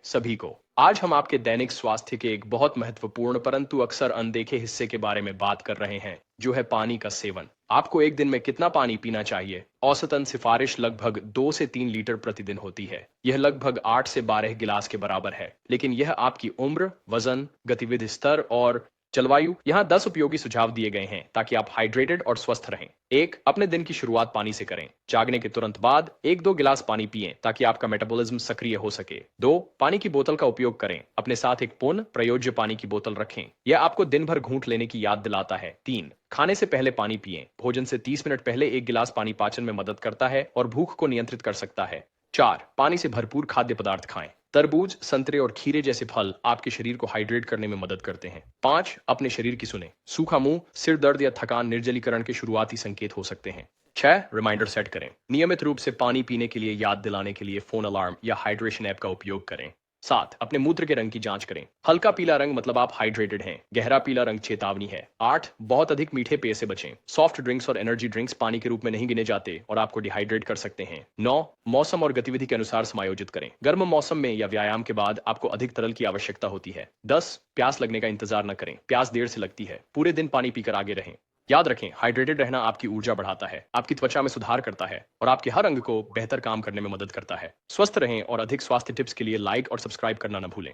सभी को आज हम आपके दैनिक स्वास्थ्य के एक बहुत महत्वपूर्ण परंतु अक्सर अनदेखे हिस्से के बारे में बात कर रहे हैं, जो है पानी का सेवन। आपको एक दिन में कितना पानी पीना चाहिए? औसतन सिफारिश लगभग 2 से 3 लीटर प्रतिदिन होती है। यह लगभग 8 से 12 गिलास के बराबर है, लेकिन यह आपकी उम्र, वजन, गतिविधि स्तर और जलवायु। यहाँ 10 उपयोगी सुझाव दिए गए हैं ताकि आप हाइड्रेटेड और स्वस्थ रहें। एक, अपने दिन की शुरुआत पानी से करें। जागने के तुरंत बाद 1-2 गिलास पानी पिएं ताकि आपका मेटाबॉलिज्म सक्रिय हो सके। 2, पानी की बोतल का उपयोग करें। अपने साथ एक पूर्ण प्रयोज्य पानी की बोतल रखें। यह आपको दिन भर घूंट लेने की याद दिलाता है। 3, खाने से पहले पानी पिएं। भोजन से 30 मिनट पहले 1 गिलास पानी पाचन में मदद करता है और भूख को नियंत्रित कर सकता है। 4, पानी से भरपूर खाद्य पदार्थ खाएं। तरबूज, संतरे और खीरे जैसे फल आपके शरीर को हाइड्रेट करने में मदद करते हैं। 5, अपने शरीर की सुने। सूखा मुंह, सिर दर्द या थकान निर्जलीकरण के शुरुआती संकेत हो सकते हैं। 6, रिमाइंडर सेट करें। नियमित रूप से पानी पीने के लिए याद दिलाने के लिए फोन अलार्म या हाइड्रेशन ऐप का उपयोग करें। 7, अपने मूत्र के रंग की जांच करें। हल्का पीला रंग मतलब आप हाइड्रेटेड हैं। गहरा पीला रंग चेतावनी है। 8, बहुत अधिक मीठे पेय से बचें। सॉफ्ट ड्रिंक्स और एनर्जी ड्रिंक्स पानी के रूप में नहीं गिने जाते और आपको डिहाइड्रेट कर सकते हैं। 9, मौसम और गतिविधि के अनुसार समायोजित करें। गर्म मौसम में या व्यायाम के बाद आपको अधिक तरल की आवश्यकता होती है। 10, प्यास लगने का इंतजार न करें। प्यास देर से लगती है। पूरे दिन पानी पीकर आगे रहें। याद रखें, हाइड्रेटेड रहना आपकी ऊर्जा बढ़ाता है, आपकी त्वचा में सुधार करता है और आपके हर अंग को बेहतर काम करने में मदद करता है। स्वस्थ रहें और अधिक स्वास्थ्य टिप्स के लिए लाइक और सब्सक्राइब करना न भूलें।